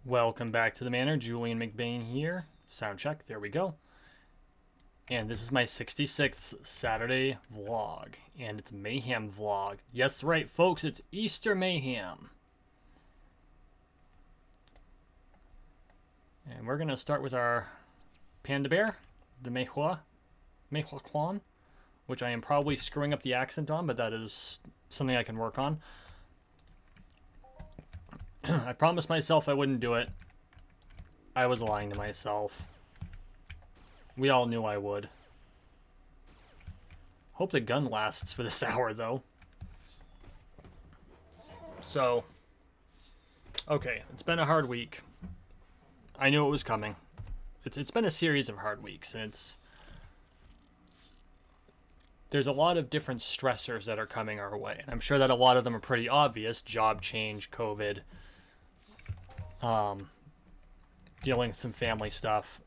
Welcome back to the manor. Julian McBain here. Sound check. There we go. And this is my 66th Saturday vlog. And it's Mayhem vlog. Yes, right, folks. It's Easter Mayhem. And we're going to start with our panda bear, the Mehua Kwan, which I am probably screwing up the accent on, but that is something I can work on. I promised myself I wouldn't do it. I was lying to myself. We all knew I would. Hope the gun lasts for this hour, though. So, okay, it's been a hard week. I knew it was coming. It's been a series of hard weeks, and there's a lot of different stressors that are coming our way, and I'm sure that a lot of them are pretty obvious. Job change, COVID, dealing with some family stuff.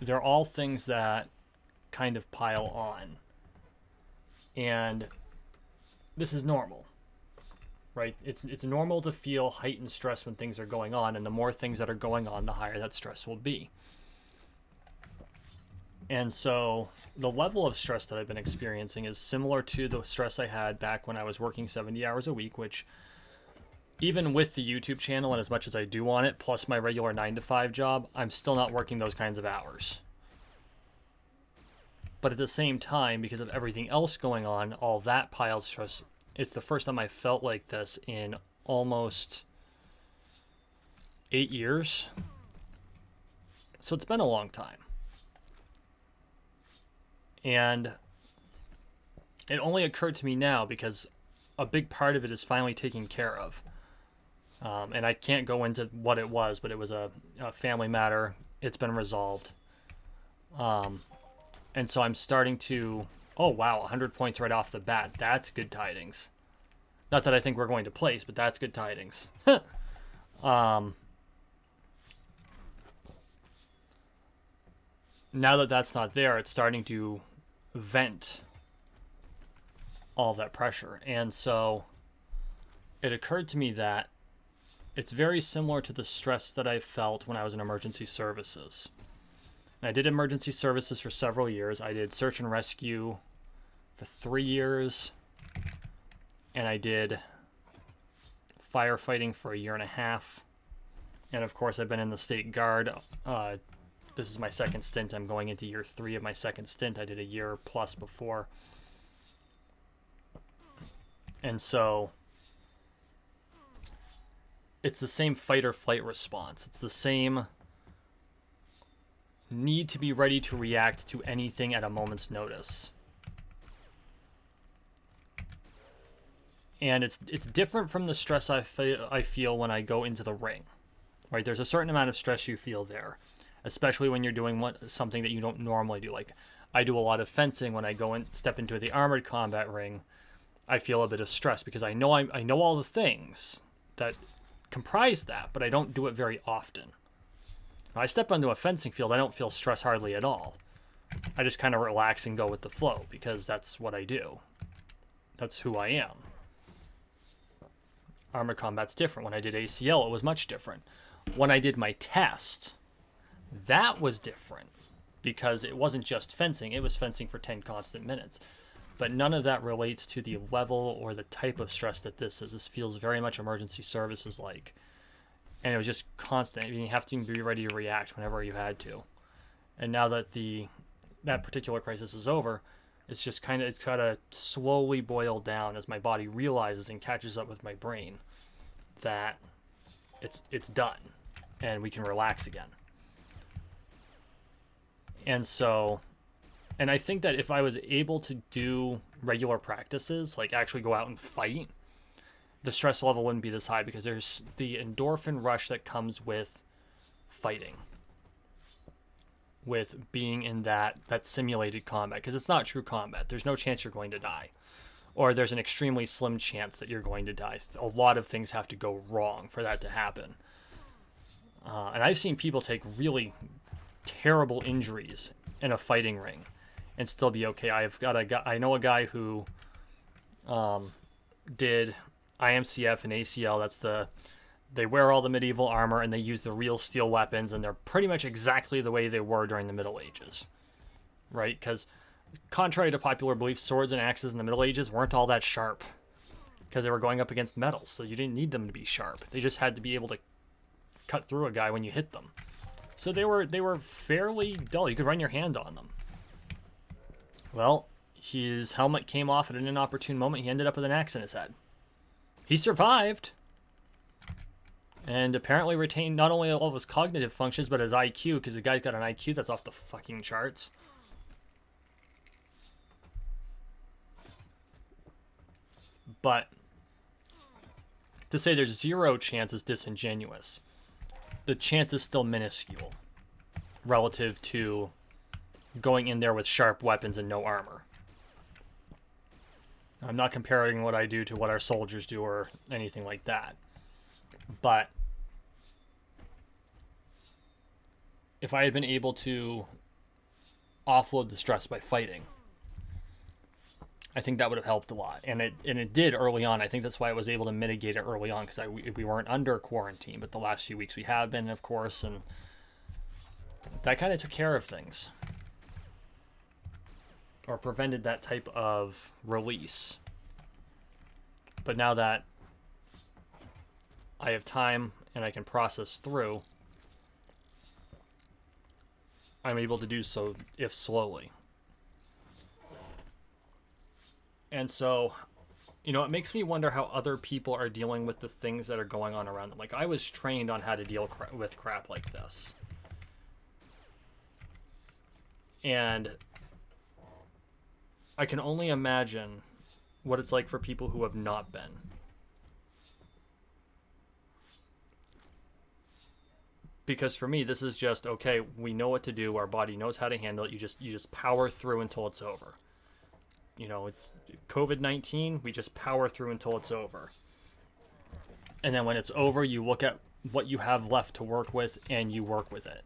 They're all things that kind of pile on. And this is normal, right? It's normal to feel heightened stress when things are going on, and the more things that are going on, the higher that stress will be. And so the level of stress that I've been experiencing is similar to the stress I had back when I was working 70 hours a week, which even with the YouTube channel and as much as I do on it, plus my regular 9-to-5 job, I'm still not working those kinds of hours. But at the same time, because of everything else going on, all that piled stress, it's the first time I felt like this in almost 8 years. So it's been a long time. And it only occurred to me now because a big part of it is finally taken care of. And I can't go into what it was, but it was a family matter. It's been resolved. And so I'm starting to... Oh, wow, 100 points right off the bat. That's good tidings. Not that I think we're going to place, but that's good tidings. Now that that's not there, it's starting to vent all of that pressure. And so it occurred to me that it's very similar to the stress that I felt when I was in emergency services. And I did emergency services for several years. I did search and rescue for 3 years. And I did firefighting for 1.5 years. And of course, I've been in the state guard. This is my second stint. I'm going into year 3 of my second stint. I did a year plus before. And so it's the same fight or flight response. It's the same need to be ready to react to anything at a moment's notice. And it's different from the stress I feel when I go into the ring. Right? There's a certain amount of stress you feel there, especially when you're doing something that you don't normally do. Like I do a lot of fencing. When I go and step into the armored combat ring, I feel a bit of stress because I know all the things that comprise that, but I don't do it very often. When I step onto a fencing field, I don't feel stress hardly at all. I just kind of relax and go with the flow because that's what I do. That's who I am. Armored combat's different. When I did ACL, it was much different. When I did my test, that was different because it wasn't just fencing. It was fencing for 10 constant minutes. But none of that relates to the level or the type of stress that this is. This feels very much emergency services like. And it was just constant. I mean, you have to be ready to react whenever you had to. And now that that particular crisis is over, it's just kind of slowly boil down as my body realizes and catches up with my brain that it's done and we can relax again. And so, and I think that if I was able to do regular practices, like actually go out and fight, the stress level wouldn't be this high because there's the endorphin rush that comes with fighting, with being in that simulated combat, because it's not true combat. There's no chance you're going to die, or there's an extremely slim chance that you're going to die. A lot of things have to go wrong for that to happen. And I've seen people take really terrible injuries in a fighting ring and still be okay. I know a guy who did IMCF and ACL. That's the They wear all the medieval armor and they use the real steel weapons, and they're pretty much exactly the way they were during the Middle Ages, right? Because contrary to popular belief, swords and axes in the Middle Ages weren't all that sharp because they were going up against metals, so you didn't need them to be sharp. They just had to be able to cut through a guy when you hit them. So they were fairly dull. You could run your hand on them. Well, his helmet came off at an inopportune moment. He ended up with an axe in his head. He survived, and apparently retained not only all of his cognitive functions, but his IQ, because the guy's got an IQ that's off the fucking charts. But to say there's zero chance is disingenuous. The chance is still minuscule relative to going in there with sharp weapons and no armor. I'm not comparing what I do to what our soldiers do or anything like that. But if I had been able to offload the stress by fighting, I think that would have helped a lot. And it did early on. I think that's why I was able to mitigate it early on, because we weren't under quarantine. But the last few weeks we have been, of course, and that kind of took care of things. Or prevented that type of release. But now that I have time and I can process through, I'm able to do so, if slowly. And so, you know, it makes me wonder how other people are dealing with the things that are going on around them. Like, I was trained on how to deal with crap like this. And I can only imagine what it's like for people who have not been. Because for me, this is just, okay, we know what to do. Our body knows how to handle it. You just power through until it's over. You know, it's COVID-19, we just power through until it's over. And then when it's over, you look at what you have left to work with and you work with it.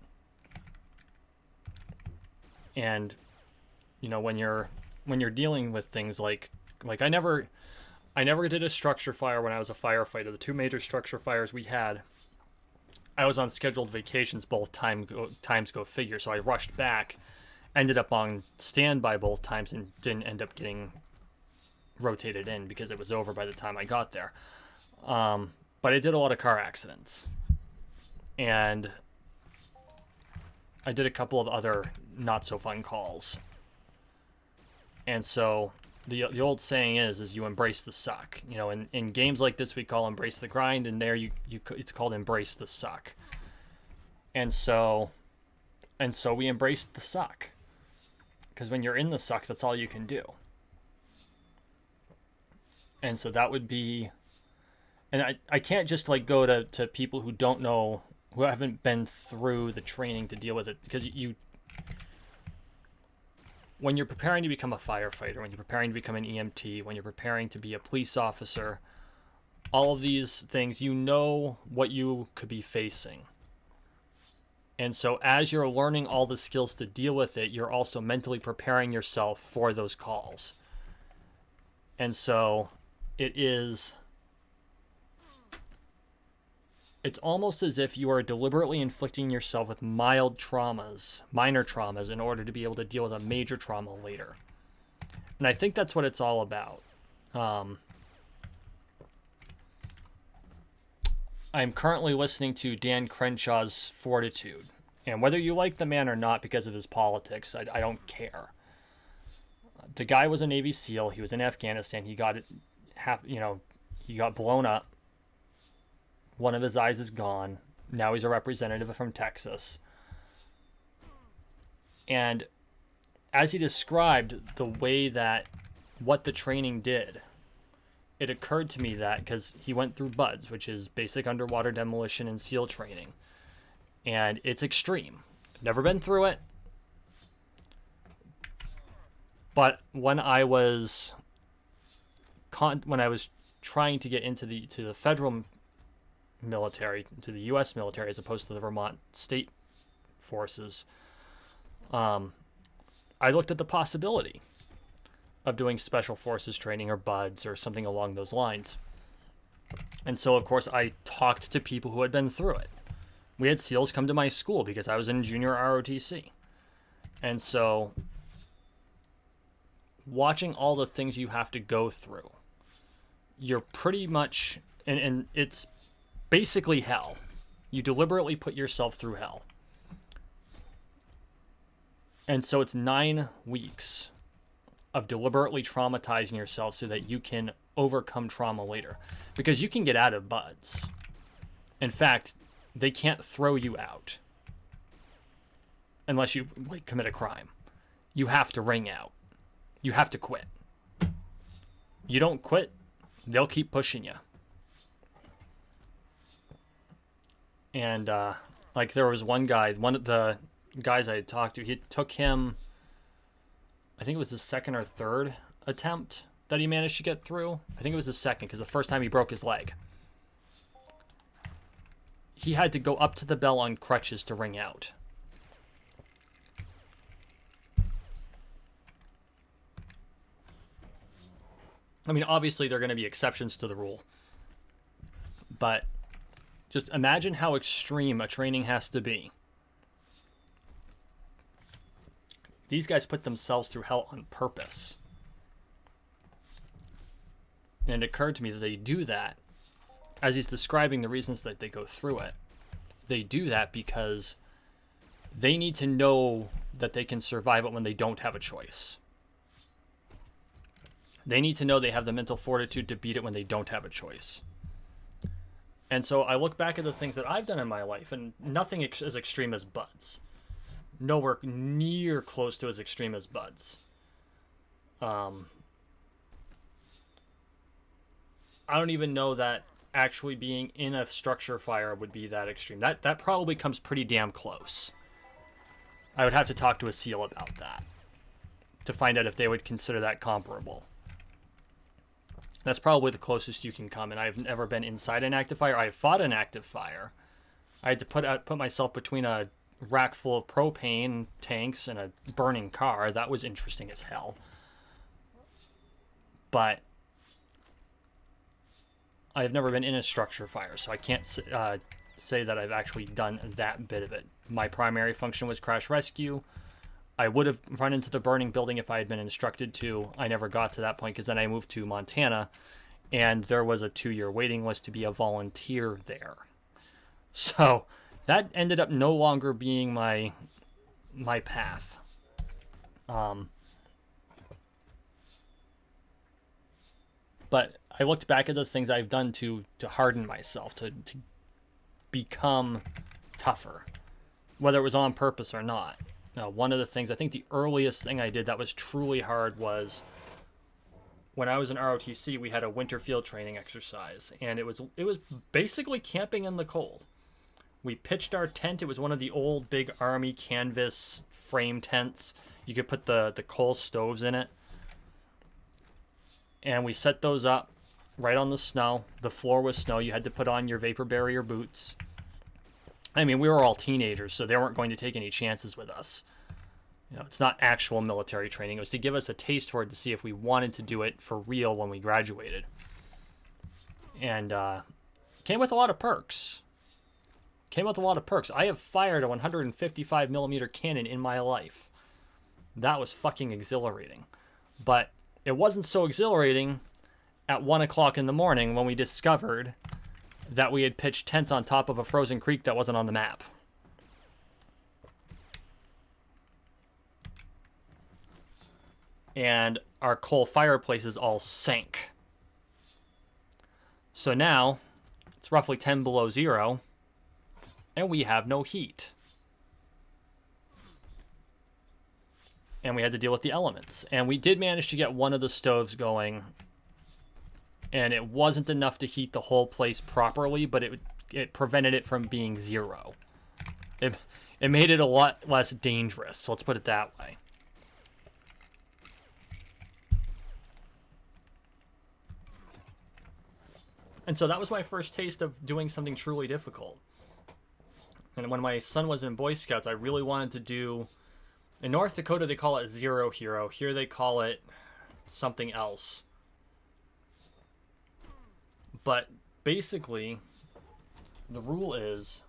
And, you know, when you're dealing with things like I never did a structure fire when I was a firefighter. The two major structure fires we had, I was on scheduled vacations both times go figure, so I rushed back, ended up on standby both times, and didn't end up getting rotated in because it was over by the time I got there. But I did a lot of car accidents, and I did a couple of other not so fun calls. And so the old saying is you embrace the suck. You know, in games like this we call embrace the grind, and there it's called embrace the suck. And so we embraced the suck, because when you're in the suck, that's all you can do. And so that would be, and I can't just like go to people who don't know, who haven't been through the training to deal with it, because when you're preparing to become a firefighter, when you're preparing to become an EMT, when you're preparing to be a police officer, all of these things, you know what you could be facing. And so as you're learning all the skills to deal with it, you're also mentally preparing yourself for those calls. And so it's almost as if you are deliberately inflicting yourself with minor traumas, in order to be able to deal with a major trauma later. And I think that's what it's all about. I'm currently listening to Dan Crenshaw's Fortitude. And whether you like the man or not because of his politics, I don't care. The guy was a Navy SEAL. He was in Afghanistan. He got blown up. One of his eyes is gone. Now he's a representative from Texas. And as he described the way that what the training did, it occurred to me that, because he went through BUDS, which is basic underwater demolition and SEAL training. And it's extreme. Never been through it. But when I was trying to get into the federal military, to the U.S. military, as opposed to the Vermont state forces, I looked at the possibility of doing special forces training or BUDS or something along those lines. And so, of course, I talked to people who had been through it. We had SEALs come to my school because I was in junior ROTC. And so, watching all the things you have to go through, you're pretty much, and it's basically hell. You deliberately put yourself through hell. And so it's 9 weeks of deliberately traumatizing yourself so that you can overcome trauma later. Because you can get out of buds. In fact, they can't throw you out unless you commit a crime. You have to ring out. You have to quit. You don't quit, they'll keep pushing you. And there was one guy, one of the guys I had talked to, it took him, I think it was the second or third attempt that he managed to get through. I think it was the second, because the first time he broke his leg. He had to go up to the bell on crutches to ring out. I mean, obviously there are going to be exceptions to the rule. But just imagine how extreme a training has to be. These guys put themselves through hell on purpose. And it occurred to me that they do that, as he's describing the reasons that they go through it, they do that because they need to know that they can survive it when they don't have a choice. They need to know they have the mental fortitude to beat it when they don't have a choice. And so I look back at the things that I've done in my life, and nothing as extreme as buds. Nowhere near close to as extreme as buds. I don't even know that actually being in a structure fire would be that extreme. That probably comes pretty damn close. I would have to talk to a SEAL about that to find out if they would consider that comparable. That's probably the closest you can come, and I've never been inside an active fire. I fought an active fire. I had to put myself between a rack full of propane tanks and a burning car. That was interesting as hell. But I've never been in a structure fire, so I can't say that I've actually done that bit of it. My primary function was crash rescue. I would have run into the burning building if I had been instructed to. I never got to that point because then I moved to Montana, and there was a 2-year waiting list to be a volunteer there. So that ended up no longer being my path. But I looked back at the things I've done to harden myself, to become tougher, whether it was on purpose or not. Now, one of the things, I think the earliest thing I did that was truly hard was when I was in ROTC, we had a winter field training exercise, and it was basically camping in the cold. We pitched our tent. It was one of the old big army canvas frame tents. You could put the coal stoves in it. And we set those up right on the snow. The floor was snow. You had to put on your vapor barrier boots. I mean, we were all teenagers, so they weren't going to take any chances with us. You know, it's not actual military training. It was to give us a taste for it to see if we wanted to do it for real when we graduated. And came with a lot of perks. I have fired a 155 millimeter cannon in my life. That was fucking exhilarating. But it wasn't so exhilarating at 1 o'clock in the morning when we discovered that we had pitched tents on top of a frozen creek that wasn't on the map. And our coal fireplaces all sank. So now, it's roughly 10 below zero, and we have no heat. And we had to deal with the elements. And we did manage to get one of the stoves going, and it wasn't enough to heat the whole place properly, but it prevented it from being zero. It made it a lot less dangerous, so let's put it that way. And so that was my first taste of doing something truly difficult. And when my son was in Boy Scouts, I really wanted to do... In North Dakota, they call it Zero Hero. Here they call it something else. But basically, the rule is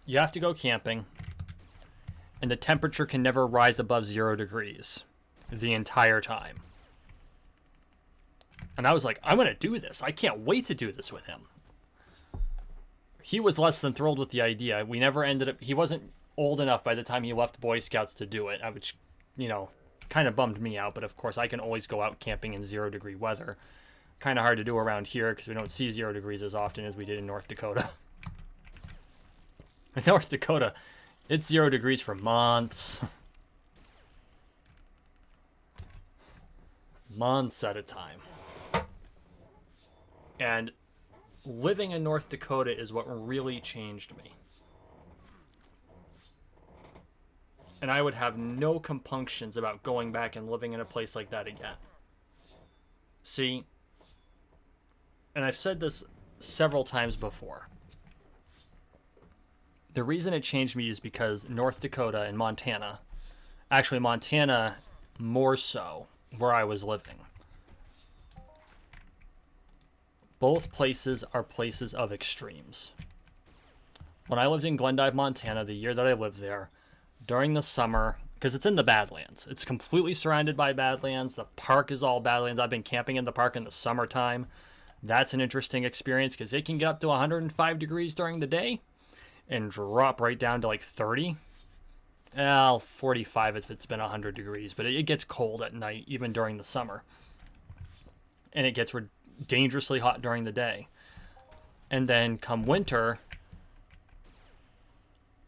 you have to go camping, and the temperature can never rise above 0 degrees the entire time. And I was like, I'm going to do this. I can't wait to do this with him. He was less than thrilled with the idea. We never ended up... He wasn't old enough by the time he left Boy Scouts to do it, which, you know, kind of bummed me out. But, of course, I can always go out camping in 0-degree weather. Kind of hard to do around here because we don't see 0 degrees as often as we did in North Dakota. In North Dakota, it's 0 degrees for months. Months at a time. And living in North Dakota is what really changed me. And I would have no compunctions about going back and living in a place like that again. See, and I've said this several times before. The reason it changed me is because North Dakota and Montana, actually Montana more so, where I was living, both places are places of extremes. When I lived in Glendive, Montana, the year that I lived there, during the summer, because it's in the Badlands, it's completely surrounded by Badlands. The park is all Badlands. I've been camping in the park in the summertime. That's an interesting experience because it can get up to 105 degrees during the day and drop right down to like 30. Well, 45 if it's been 100 degrees, but it gets cold at night, even during the summer. And it gets dangerously hot during the day. And then come winter,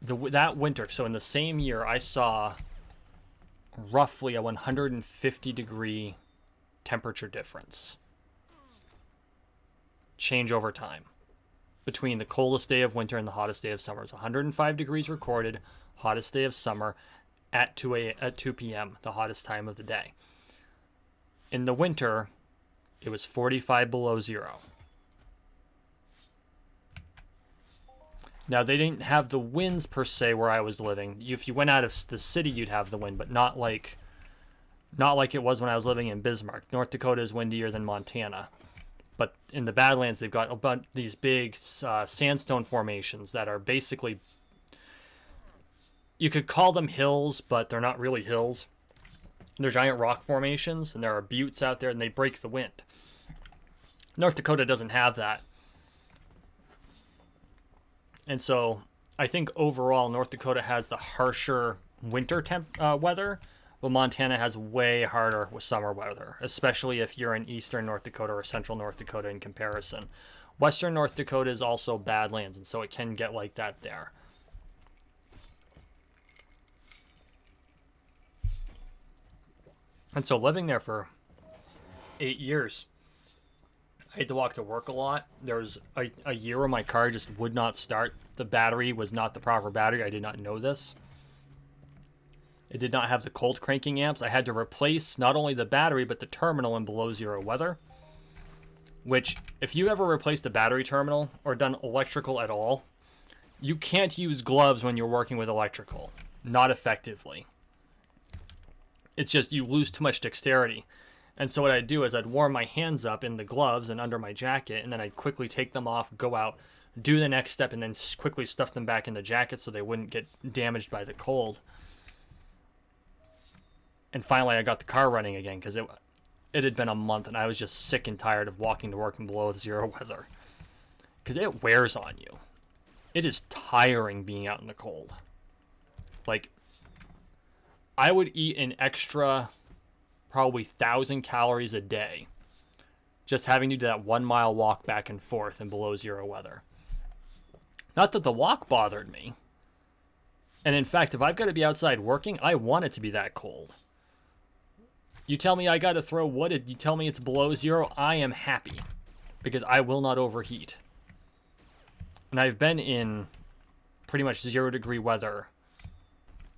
that winter, so in the same year, I saw roughly a 150 degree temperature difference change over time between the coldest day of winter and the hottest day of summer. It's 105 degrees recorded, hottest day of summer at 2 p.m., the hottest time of the day. In the winter, it was 45 below zero. Now, they didn't have the winds per se where I was living. If you went out of the city, you'd have the wind, but not like it was when I was living in Bismarck. North Dakota is windier than Montana. But in the Badlands, they've got these big sandstone formations that are basically, you could call them hills, but they're not really hills. They're giant rock formations, and there are buttes out there, and they break the wind. North Dakota doesn't have that. And so I think overall North Dakota has the harsher winter weather, but Montana has way harder with summer weather, especially if you're in eastern North Dakota or central North Dakota in comparison. Western North Dakota is also Badlands, and so it can get like that there. And so living there for 8 years, I had to walk to work a lot. There was a year where my car just would not start. The battery was not the proper battery. I did not know this. It did not have the cold cranking amps. I had to replace not only the battery, but the terminal in below zero weather. Which, if you ever replaced a battery terminal or done electrical at all, you can't use gloves when you're working with electrical. Not effectively. It's just you lose too much dexterity. And so what I'd do is I'd warm my hands up in the gloves and under my jacket, and then I'd quickly take them off, go out, do the next step, and then quickly stuff them back in the jacket so they wouldn't get damaged by the cold. And finally I got the car running again because it had been a month and I was just sick and tired of walking to work in below zero weather. Because it wears on you. It is tiring being out in the cold. Like, I would eat an extra probably 1,000 calories a day just having to do that 1 mile walk back and forth in below zero weather. Not that the walk bothered me. And in fact, if I've got to be outside working, I want it to be that cold. You tell me I got to throw wood, you tell me it's below zero, I am happy. Because I will not overheat. And I've been in pretty much 0 degree weather.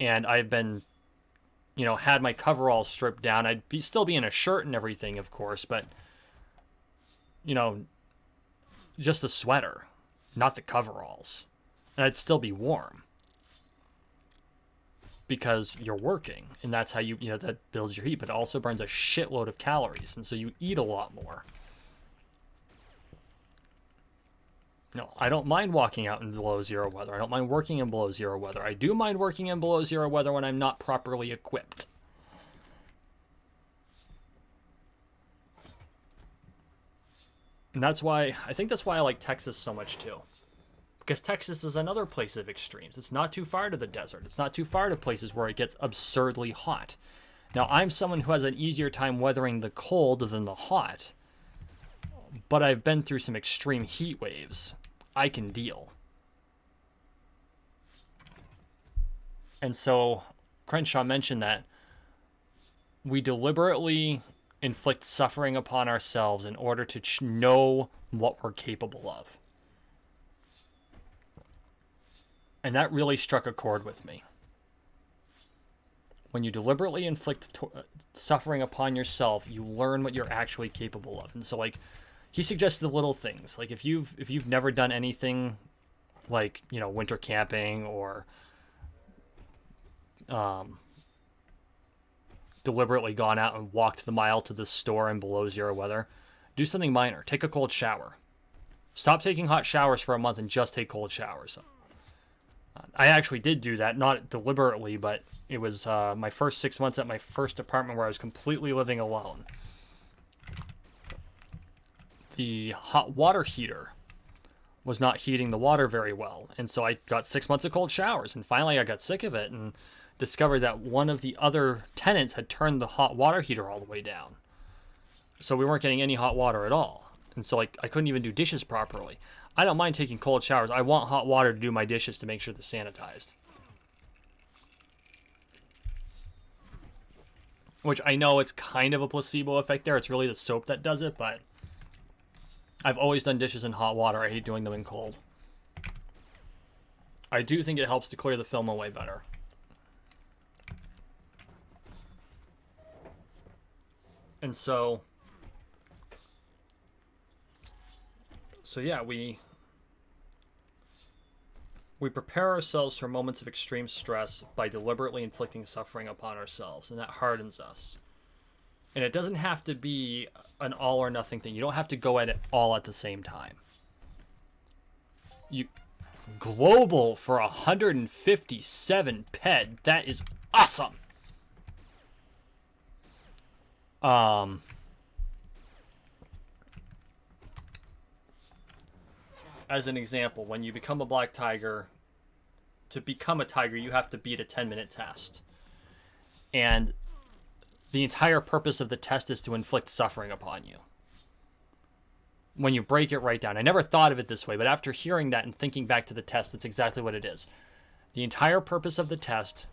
And I've been, had my coveralls stripped down. I'd still be in a shirt and everything, of course, but, just a sweater, not the coveralls. And I'd still be warm. Because you're working, and that's how that builds your heat, but it also burns a shitload of calories, and so you eat a lot more. No, I don't mind walking out in below zero weather. I don't mind working in below zero weather. I do mind working in below zero weather when I'm not properly equipped. And that's why, I think that's why I like Texas so much too. Because Texas is another place of extremes. It's not too far to the desert. It's not too far to places where it gets absurdly hot. Now, I'm someone who has an easier time weathering the cold than the hot. But I've been through some extreme heat waves. I can deal. And so, Crenshaw mentioned that we deliberately inflict suffering upon ourselves in order to know what we're capable of. And that really struck a chord with me. When you deliberately inflict suffering upon yourself, you learn what you're actually capable of. And so, like, he suggested little things. Like, if you've never done anything like, you know, winter camping or deliberately gone out and walked the mile to the store in below zero weather, do something minor. Take a cold shower. Stop taking hot showers for a month and just take cold showers. I actually did do that, not deliberately, but it was my first 6 months at my first apartment where I was completely living alone. The hot water heater was not heating the water very well, and so I got 6 months of cold showers, and finally I got sick of it and discovered that one of the other tenants had turned the hot water heater all the way down. So we weren't getting any hot water at all. And so, like, I couldn't even do dishes properly. I don't mind taking cold showers. I want hot water to do my dishes to make sure they're sanitized. Which I know it's kind of a placebo effect there. It's really the soap that does it, but I've always done dishes in hot water. I hate doing them in cold. I do think it helps to clear the film away better. And so yeah, we prepare ourselves for moments of extreme stress by deliberately inflicting suffering upon ourselves, and that hardens us. And it doesn't have to be an all or nothing thing. You don't have to go at it all at the same time. You global for 157 ped. That is awesome. As an example, when you become a black tiger, to become a tiger, you have to beat a 10-minute test. And the entire purpose of the test is to inflict suffering upon you. When you break it right down. I never thought of it this way, but after hearing that and thinking back to the test, that's exactly what it is. The entire purpose of the test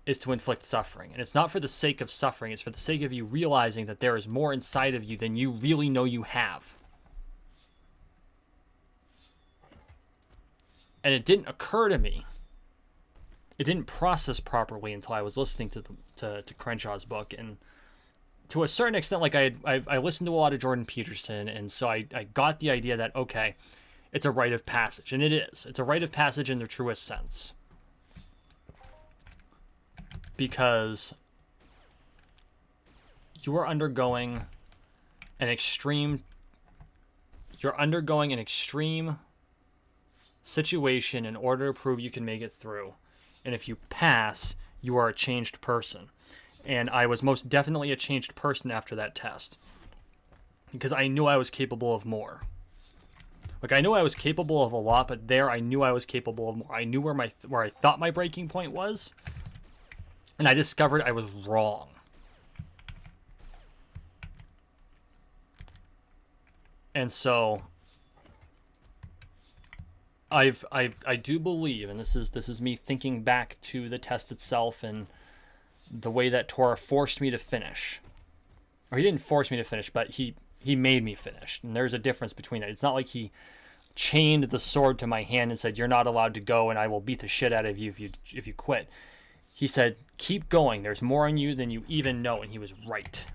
is to inflict suffering. And it's not for the sake of suffering. It's for the sake of you realizing that there is more inside of you than you really know you have. And it didn't occur to me. It didn't process properly until I was listening to Crenshaw's book. And to a certain extent, like I listened to a lot of Jordan Peterson, and so I got the idea that, okay, it's a rite of passage. And it is. It's a rite of passage in the truest sense. Because you are undergoing an extreme situation in order to prove you can make it through. And if you pass, you are a changed person. And I was most definitely a changed person after that test. Because I knew I was capable of more. Like, I knew I was capable of a lot, but there I knew I was capable of more. I knew where I thought my breaking point was. And I discovered I was wrong. And so I do believe, and this is me thinking back to the test itself and the way that Torah forced me to finish. Or he didn't force me to finish, but he made me finish. And there's a difference between it. It's not like he chained the sword to my hand and said, "You're not allowed to go, and I will beat the shit out of you if you quit." He said, "Keep going. There's more in you than you even know," and he was right.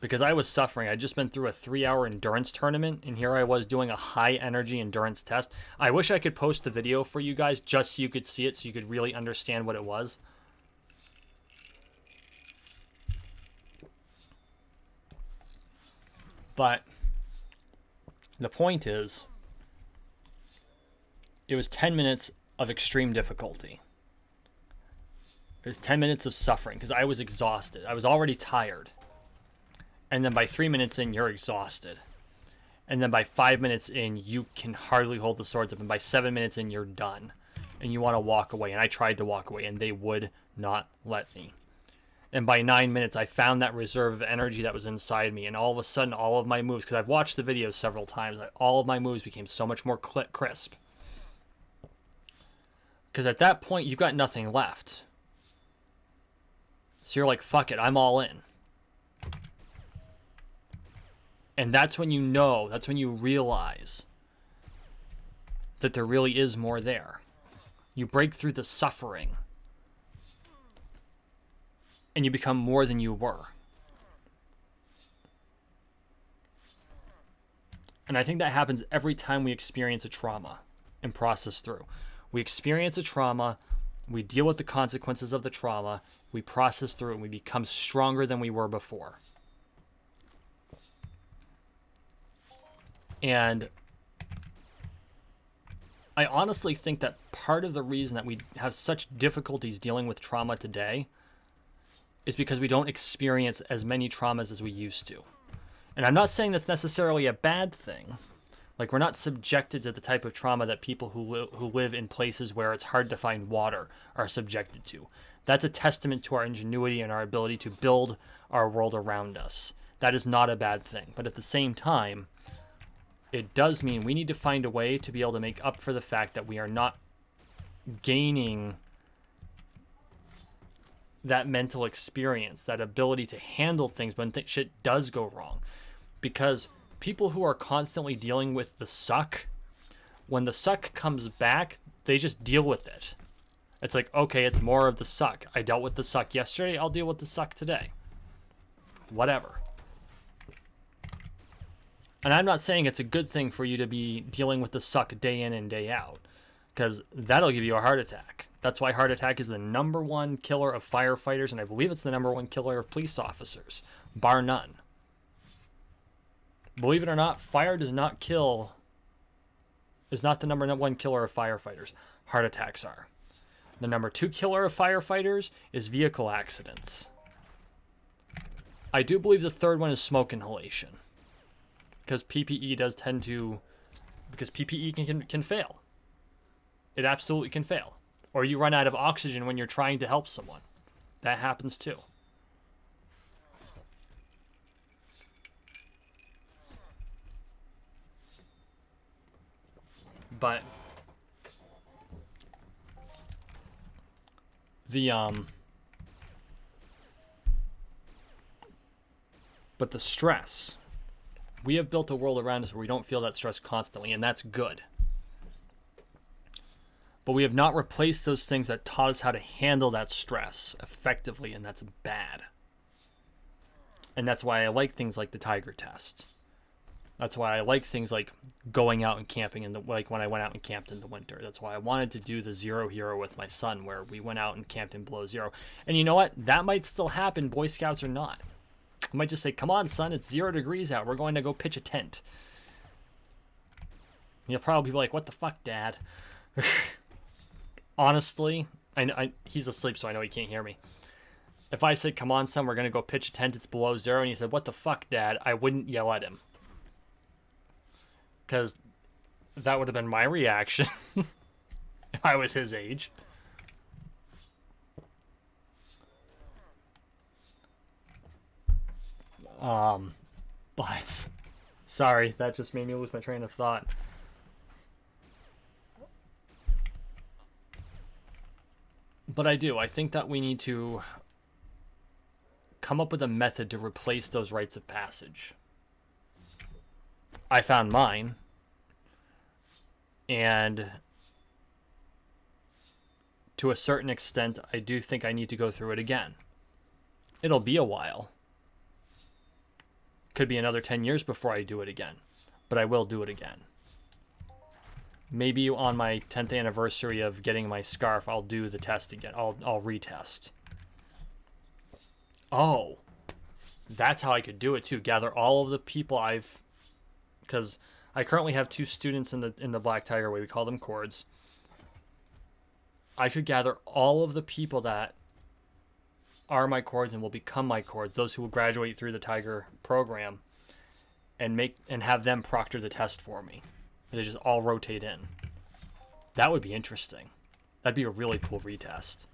Because I was suffering. I'd just been through a 3-hour endurance tournament, and here I was doing a high-energy endurance test. I wish I could post the video for you guys just so you could see it, so you could really understand what it was. But the point is, it was 10 minutes of extreme difficulty. It was 10 minutes of suffering because I was exhausted. I was already tired. And then by 3 minutes in, you're exhausted. And then by 5 minutes in, you can hardly hold the swords up. And by 7 minutes in, you're done. And you want to walk away. And I tried to walk away, and they would not let me. And by 9 minutes, I found that reserve of energy that was inside me. And all of a sudden, all of my moves, because I've watched the videos several times, all of my moves became so much more crisp. Because at that point, you've got nothing left. So you're like, fuck it, I'm all in. And that's when you know, that's when you realize that there really is more there. You break through the suffering. And you become more than you were. And I think that happens every time we experience a trauma and process through. We experience a trauma, we deal with the consequences of the trauma, we process through it, and we become stronger than we were before. And I honestly think that part of the reason that we have such difficulties dealing with trauma today is because we don't experience as many traumas as we used to. And I'm not saying that's necessarily a bad thing. Like, we're not subjected to the type of trauma that people who live in places where it's hard to find water are subjected to. That's a testament to our ingenuity and our ability to build our world around us. That is not a bad thing. But at the same time, it does mean we need to find a way to be able to make up for the fact that we are not gaining that mental experience, that ability to handle things when shit does go wrong. Because people who are constantly dealing with the suck, when the suck comes back, they just deal with it. It's like, okay, it's more of the suck. I dealt with the suck yesterday, I'll deal with the suck today. Whatever. And I'm not saying it's a good thing for you to be dealing with the suck day in and day out, because that'll give you a heart attack. That's why heart attack is the _1 killer of firefighters, and I believe it's the #1 killer of police officers, bar none. Believe it or not, fire is not the #1 killer of firefighters. Heart attacks are. The #2 killer of firefighters is vehicle accidents. I do believe the third one is smoke inhalation. Because PPE does tend to... Because PPE can fail. It absolutely can fail. Or you run out of oxygen when you're trying to help someone. That happens too. But... But the stress... We have built a world around us where we don't feel that stress constantly, and that's good. But we have not replaced those things that taught us how to handle that stress effectively, and that's bad. And that's why I like things like the Tiger test. That's why I like things like going out and camping, like when I went out and camped in the winter. That's why I wanted to do the Zero Hero with my son, where we went out and camped in below zero. And you know what? That might still happen, Boy Scouts or not. I might just say, come on, son, it's 0 degrees out. We're going to go pitch a tent. You'll probably be like, what the fuck, Dad? Honestly, he's asleep, so I know he can't hear me. If I said, come on, son, we're going to go pitch a tent, it's below zero, and he said, what the fuck, Dad? I wouldn't yell at him. Because that would have been my reaction if I was his age. But sorry, that just made me lose my train of thought. But I think that we need to come up with a method to replace those rites of passage. I found mine, and to a certain extent, I do think I need to go through it again. It'll be a while. Could be another 10 years before I do it again, but I will do it again. Maybe on my 10th anniversary of getting my scarf, I'll do the test again. I'll retest. Oh, that's how I could do it too. Gather all of the people because I currently have 2 students in the Black Tiger way. We call them cords. I could gather all of the people that are my cords and will become my cords, those who will graduate through the Tiger program, and have them proctor the test for me. And they just all rotate in. That would be interesting. That'd be a really cool retest.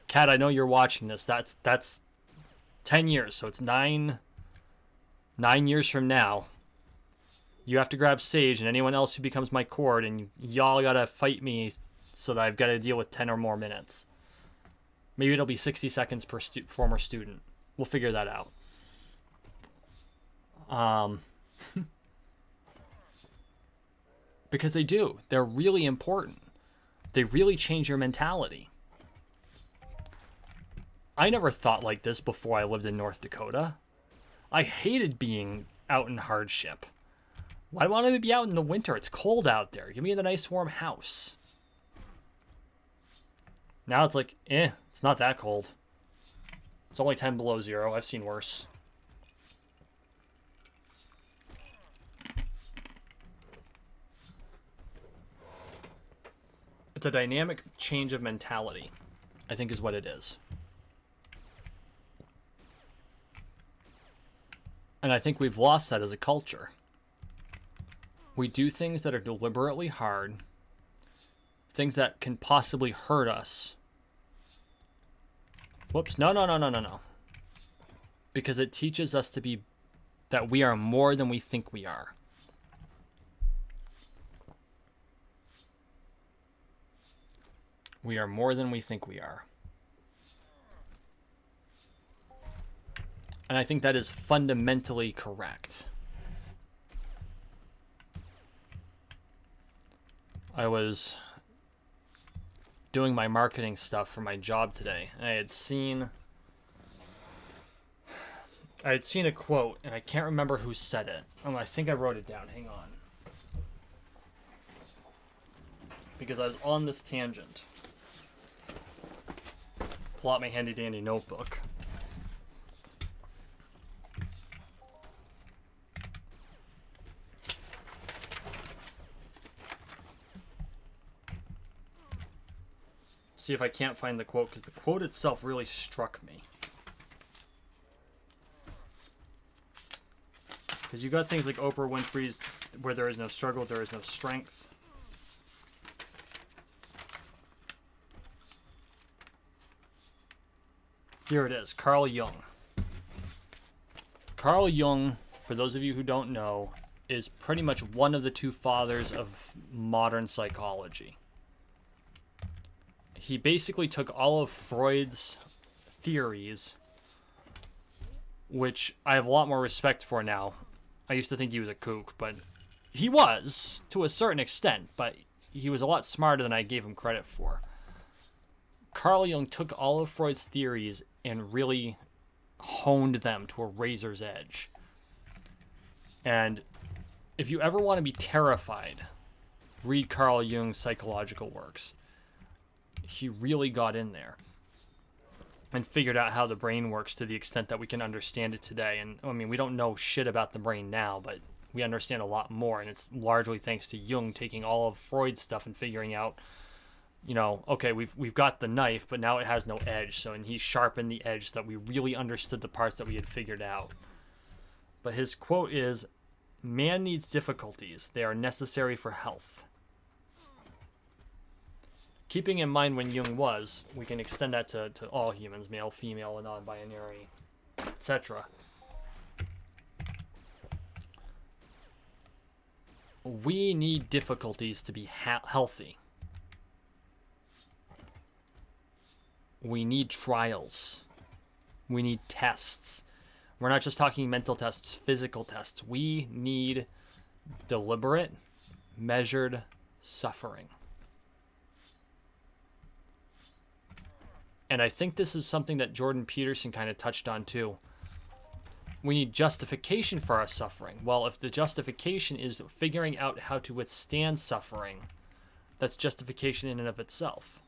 Kat, I know you're watching this. That's 10 years, so it's 9 years from now. You have to grab Sage and anyone else who becomes my cord, and y'all gotta fight me so that I've got to deal with 10 or more minutes. Maybe it'll be 60 seconds per former student. We'll figure that out. Because they do. They're really important. They really change your mentality. I never thought like this before I lived in North Dakota. I hated being out in hardship. Why do I want to be out in the winter? It's cold out there. Give me the nice warm house. Now it's like, it's not that cold. It's only 10 below 0. I've seen worse. It's a dynamic change of mentality, I think is what it is. And I think we've lost that as a culture. We do things that are deliberately hard, things that can possibly hurt us. Whoops, no. Because it teaches us that we are more than we think we are. We are more than we think we are. And I think that is fundamentally correct. I was doing my marketing stuff for my job today, and I had seen a quote, and I can't remember who said it. I think I wrote it down. Hang on. Because I was on this tangent. Pull out my handy dandy notebook. See if I can't find the quote, because the quote itself really struck me. Because you got things like Oprah Winfrey's, where there is no struggle, there is no strength. Here it is, Carl Jung. Carl Jung, for those of you who don't know, is pretty much one of the 2 fathers of modern psychology. He basically took all of Freud's theories, which I have a lot more respect for now. I used to think he was a kook, but he was, to a certain extent, but he was a lot smarter than I gave him credit for. Carl Jung took all of Freud's theories and really honed them to a razor's edge. And if you ever want to be terrified, read Carl Jung's psychological works. He really got in there and figured out how the brain works to the extent that we can understand it today. And I mean, we don't know shit about the brain now, but we understand a lot more, and it's largely thanks to Jung taking all of Freud's stuff and figuring out, okay, we've got the knife, but now it has no edge. And he sharpened the edge so that we really understood the parts that we had figured out. But his quote is, "Man needs difficulties. They are necessary for health." Keeping in mind when Jung was, we can extend that to all humans, male, female, non-binary, etc. We need difficulties to be healthy. We need trials. We need tests. We're not just talking mental tests, physical tests. We need deliberate, measured suffering. And I think this is something that Jordan Peterson kind of touched on too. We need justification for our suffering. Well, if the justification is figuring out how to withstand suffering, that's justification in and of itself.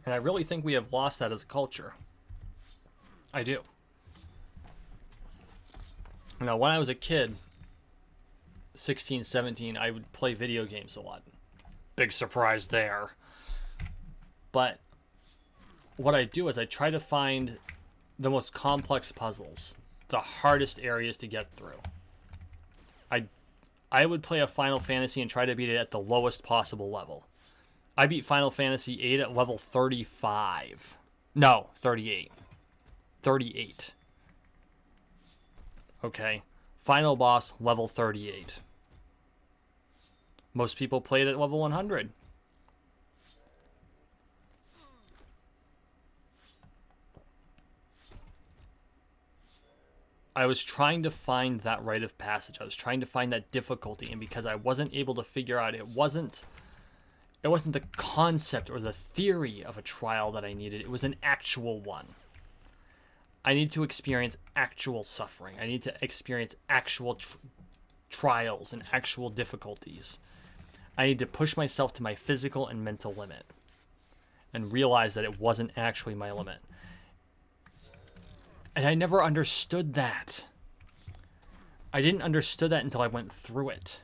And I really think we have lost that as a culture. I do. Now, when I was a kid, 16, 17, I would play video games a lot. Big surprise there. But what I do is I try to find the most complex puzzles, the hardest areas to get through. I would play a Final Fantasy and try to beat it at the lowest possible level. I beat Final Fantasy 8 at level 35. No, 38. 38. Okay. Final boss, level 38. Most people played at level 100. I was trying to find that rite of passage. I was trying to find that difficulty, and because I wasn't able to figure out, it wasn't the concept or the theory of a trial that I needed. It was an actual one. I need to experience actual suffering. I need to experience actual trials and actual difficulties. I need to push myself to my physical and mental limit and realize that it wasn't actually my limit. And I never understood that. I didn't understand that until I went through it.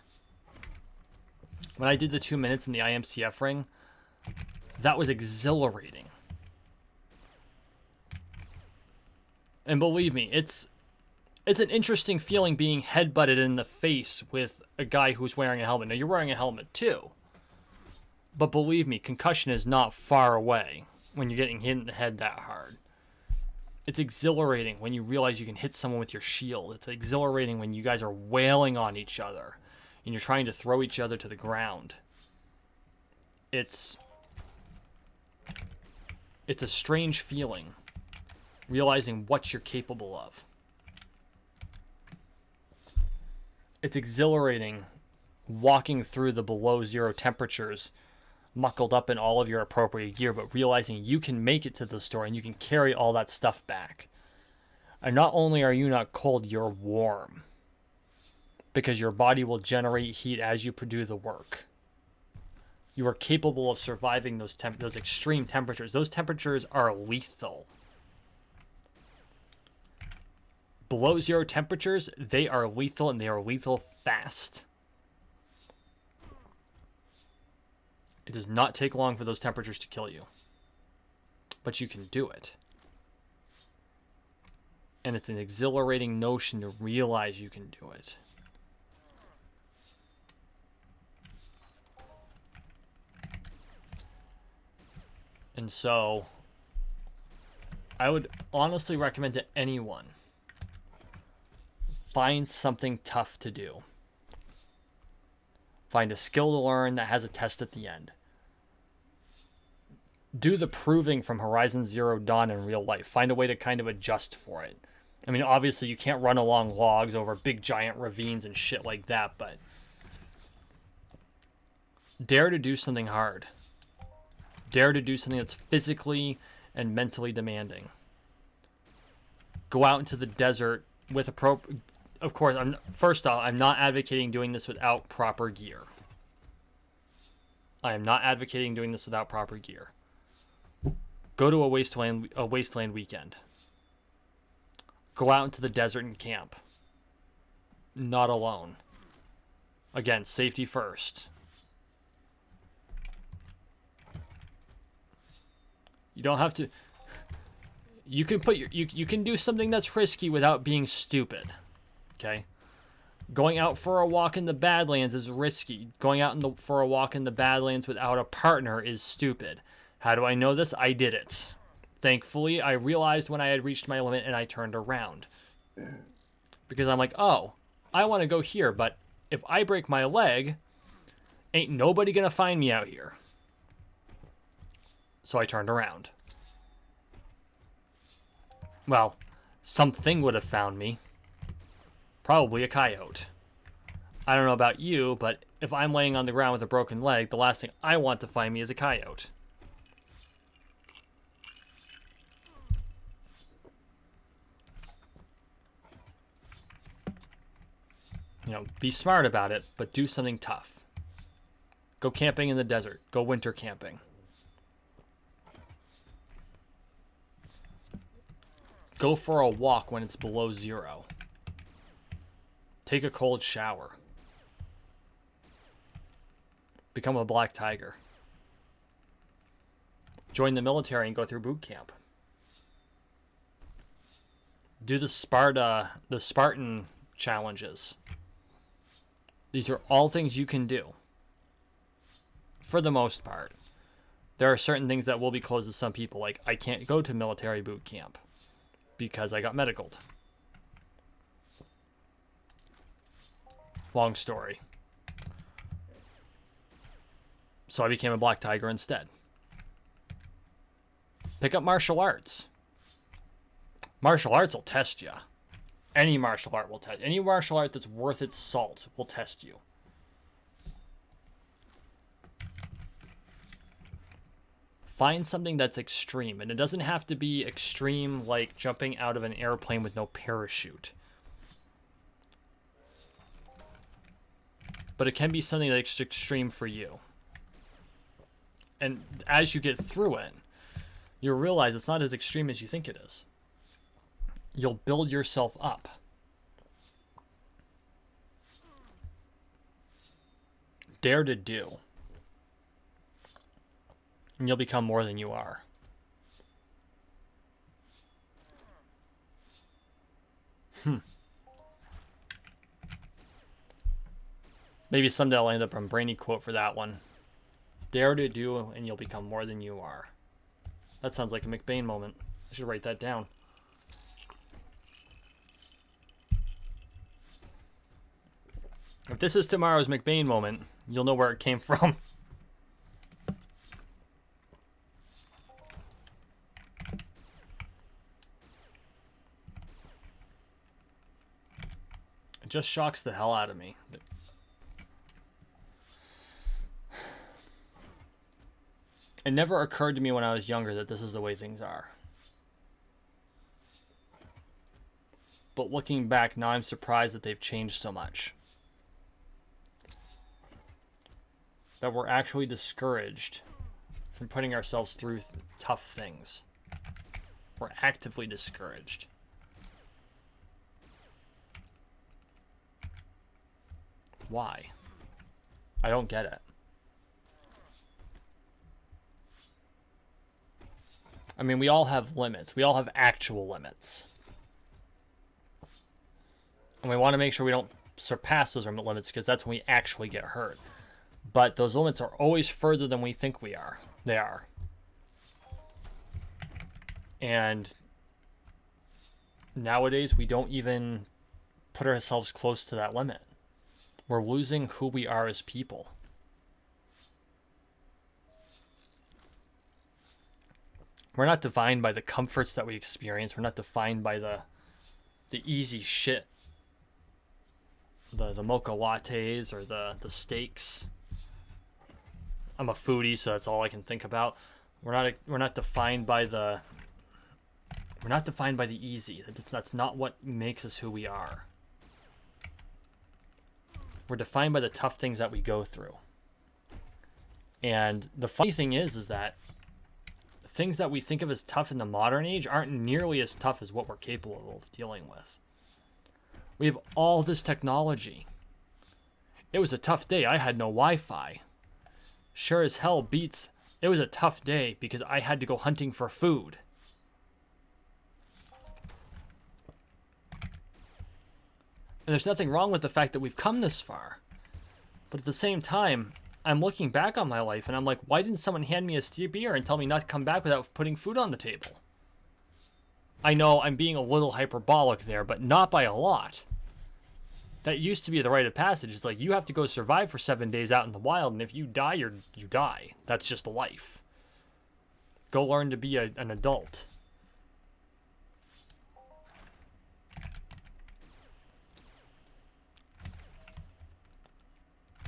When I did the 2 minutes in the IMCF ring, that was exhilarating. And believe me, it's an interesting feeling being headbutted in the face with a guy who's wearing a helmet. Now, you're wearing a helmet too. But believe me, concussion is not far away when you're getting hit in the head that hard. It's exhilarating when you realize you can hit someone with your shield. It's exhilarating when you guys are wailing on each other and you're trying to throw each other to the ground. It's a strange feeling, realizing what you're capable of. It's exhilarating walking through the below zero temperatures, muckled up in all of your appropriate gear, but realizing you can make it to the store and you can carry all that stuff back. And not only are you not cold, you're warm, because your body will generate heat as you do the work. You are capable of surviving those extreme temperatures. Those temperatures are lethal. Below zero temperatures, they are lethal, and they are lethal fast. It does not take long for those temperatures to kill you. But you can do it. And it's an exhilarating notion to realize you can do it. And so, I would honestly recommend to anyone, find something tough to do. Find a skill to learn that has a test at the end. Do the proving from Horizon Zero Dawn in real life. Find a way to kind of adjust for it. I mean, obviously you can't run along logs over big giant ravines and shit like that, but dare to do something hard. Dare to do something that's physically and mentally demanding. Go out into the desert with Of course, first off, I'm not advocating doing this without proper gear. I am not advocating doing this without proper gear. Go to a wasteland weekend. Go out into the desert and camp. Not alone. Again, safety first. You don't have to. You can you can do something that's risky without being stupid. Okay? Going out for a walk in the Badlands is risky. Going out for a walk in the Badlands without a partner is stupid. How do I know this? I did it. Thankfully, I realized when I had reached my limit and I turned around. Because I'm like, oh, I want to go here, but if I break my leg, ain't nobody gonna find me out here. So I turned around. Well, something would have found me. Probably a coyote. I don't know about you, but if I'm laying on the ground with a broken leg, the last thing I want to find me is a coyote. You know, be smart about it, but do something tough. Go camping in the desert. Go winter camping. Go for a walk when it's below 0. Take a cold shower. Become a black tiger. Join the military and go through boot camp. Do the Spartan challenges. These are all things you can do. For the most part. There are certain things that will be closed to some people. Like, I can't go to military boot camp because I got medicaled. Long story. So I became a black tiger instead. Pick up martial arts. Martial arts will test you. Any martial art will test. Any martial art that's worth its salt will test you. Find something that's extreme. And it doesn't have to be extreme like jumping out of an airplane with no parachute. But it can be something that's extreme for you. And as you get through it, you'll realize it's not as extreme as you think it is. You'll build yourself up. Dare to do. And you'll become more than you are. Maybe someday I'll end up on Brainy quote for that one. Dare to do, and you'll become more than you are. That sounds like a McBain moment. I should write that down. If this is tomorrow's McBain moment, you'll know where it came from. It just shocks the hell out of me. It never occurred to me when I was younger that this is the way things are. But looking back, now I'm surprised that they've changed so much. That we're actually discouraged from putting ourselves through tough things. We're actively discouraged. Why? I don't get it. I mean, we all have limits. We all have actual limits. And we want to make sure we don't surpass those limits because that's when we actually get hurt. But those limits are always further than we think they are. And nowadays, we don't even put ourselves close to that limit. We're losing who we are as people. We're not defined by the comforts that we experience. We're not defined by the easy shit. The mocha lattes or the steaks. I'm a foodie, so that's all I can think about. We're not defined by the easy. That's not what makes us who we are. We're defined by the tough things that we go through. And the funny thing is that things that we think of as tough in the modern age aren't nearly as tough as what we're capable of dealing with. We have all this technology. It was a tough day. I had no Wi-Fi. Sure as hell beats, it was a tough day because I had to go hunting for food. And there's nothing wrong with the fact that we've come this far. But at the same time, I'm looking back on my life and I'm like, why didn't someone hand me a beer and tell me not to come back without putting food on the table? I know I'm being a little hyperbolic there, but not by a lot. That used to be the rite of passage. It's like you have to go survive for 7 days out in the wild, and if you die, you die. That's just life. Go learn to be an adult.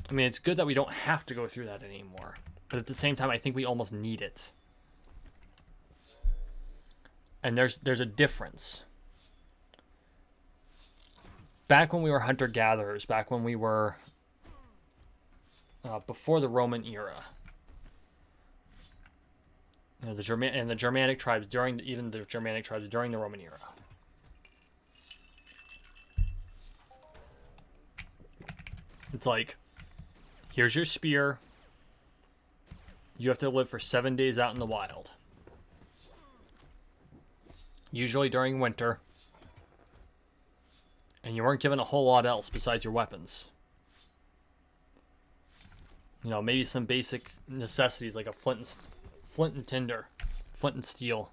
I mean, it's good that we don't have to go through that anymore. But at the same time, I think we almost need it. And there's a difference. Back when we were hunter-gatherers, back when we were before the Roman era, you know, the Germanic tribes during the Roman era, It's like, here's your spear. You have to live for 7 days out in the wild. Usually during winter. And you weren't given a whole lot else besides your weapons. You know, maybe some basic necessities like a flint and tinder, flint and steel.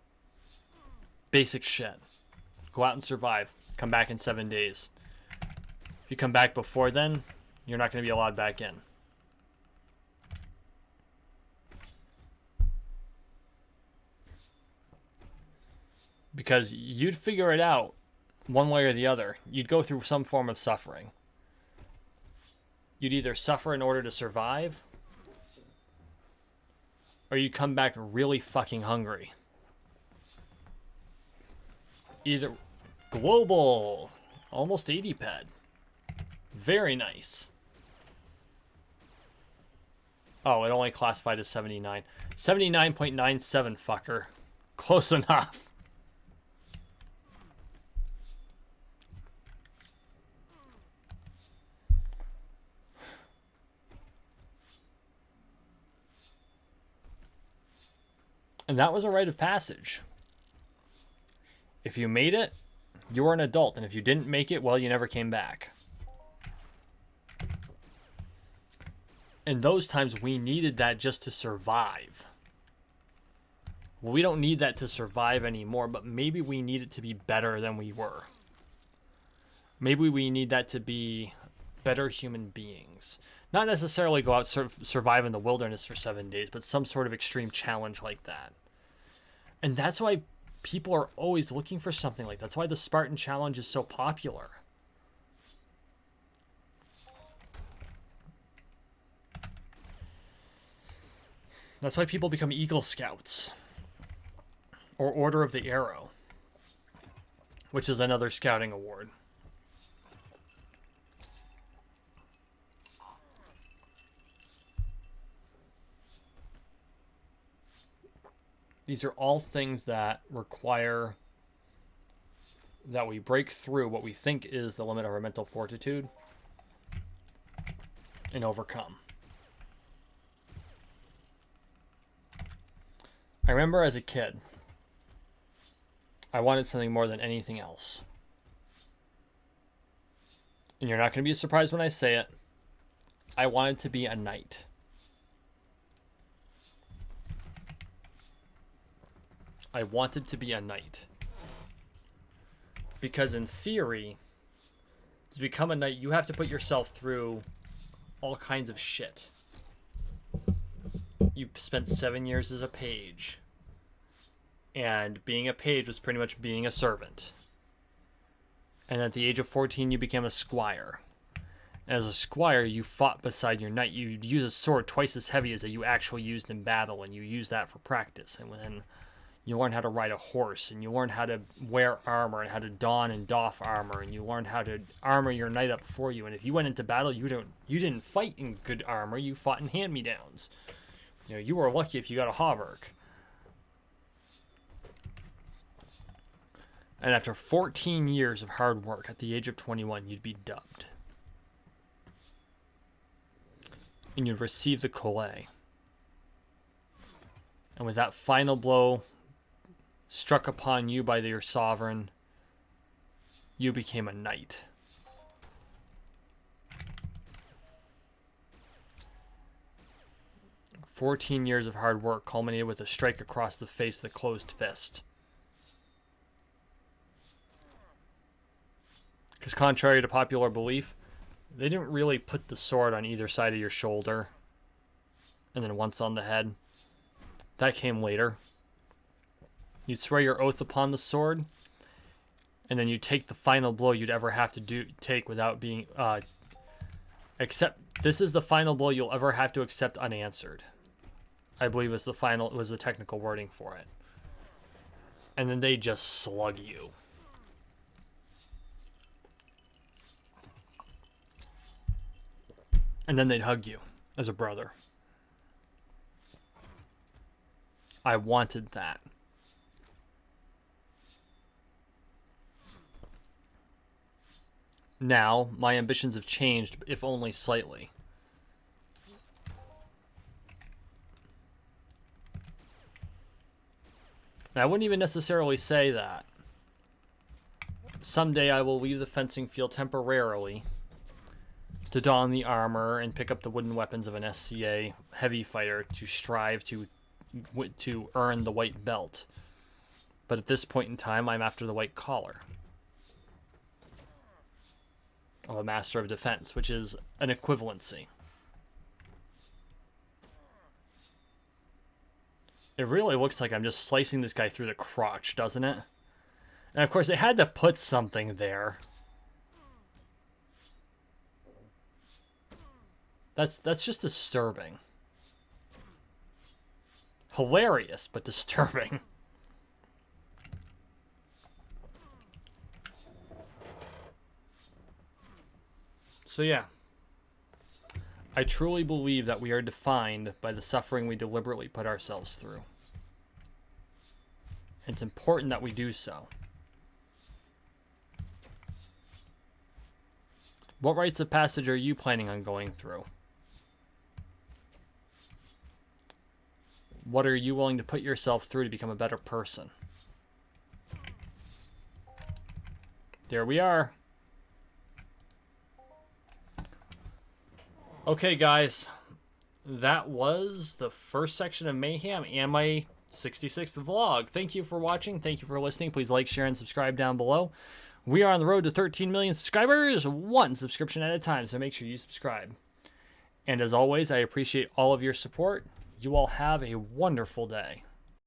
Basic shit. Go out and survive. Come back in 7 days. If you come back before then, you're not going to be allowed back in. Because you'd figure it out one way or the other. You'd go through some form of suffering. You'd either suffer in order to survive, or you'd come back really fucking hungry. Either global, almost 80 ped. Very nice. Oh, it only classified as 79. 79.97, fucker. Close enough. And that was a rite of passage. If you made it, you were an adult. And if you didn't make it, well, you never came back. In those times, we needed that just to survive. Well, we don't need that to survive anymore, but maybe we need it to be better than we were. Maybe we need that to be better human beings. Not necessarily go out survive in the wilderness for 7 days, but some sort of extreme challenge like that. And that's why people are always looking for something like that. That's why the Spartan Challenge is so popular. That's why people become Eagle Scouts. Or Order of the Arrow. Which is another scouting award. These are all things that require that we break through what we think is the limit of our mental fortitude and overcome. I remember as a kid, I wanted something more than anything else. And you're not going to be surprised when I say it. I wanted to be a knight. I wanted to be a knight. Because in theory, to become a knight, you have to put yourself through all kinds of shit. You spent 7 years as a page. And being a page was pretty much being a servant. And at the age of 14, you became a squire. And as a squire, you fought beside your knight. You'd use a sword twice as heavy as that you actually used in battle, and you use that for practice. And then you learn how to ride a horse, and you learn how to wear armor, and how to don and doff armor, and you learn how to armor your knight up for you. And if you went into battle, you didn't fight in good armor. You fought in hand-me-downs. You know, you were lucky if you got a hauberk. And after 14 years of hard work, at the age of 21, you'd be dubbed. And you'd receive the collay. And with that final blow struck upon you by your sovereign, you became a knight. "14 years of hard work culminated with a strike across the face with a closed fist." Because contrary to popular belief, they didn't really put the sword on either side of your shoulder and then once on the head. That came later. You'd swear your oath upon the sword, and then you take the final blow you'd ever have to take without being this is the final blow you'll ever have to accept unanswered. I believe was the technical wording for it. And then they just slug you. And then they'd hug you as a brother. I wanted that. Now, my ambitions have changed, if only slightly. And I wouldn't even necessarily say that. Someday I will leave the fencing field temporarily to don the armor and pick up the wooden weapons of an SCA heavy fighter to strive to earn the white belt. But at this point in time, I'm after the white collar of a Master of Defense, which is an equivalency. It really looks like I'm just slicing this guy through the crotch, doesn't it? And of course, it had to put something there. That's just disturbing. Hilarious, but disturbing. So yeah, I truly believe that we are defined by the suffering we deliberately put ourselves through. It's important that we do so. What rites of passage are you planning on going through? What are you willing to put yourself through to become a better person? There we are. Okay, guys. That was the first section of Mayhem and my 66th vlog. Thank you for watching. Thank you for listening. Please like, share, and subscribe down below. We are on the road to 13 million subscribers, one subscription at a time, so make sure you subscribe. And as always, I appreciate all of your support. You all have a wonderful day.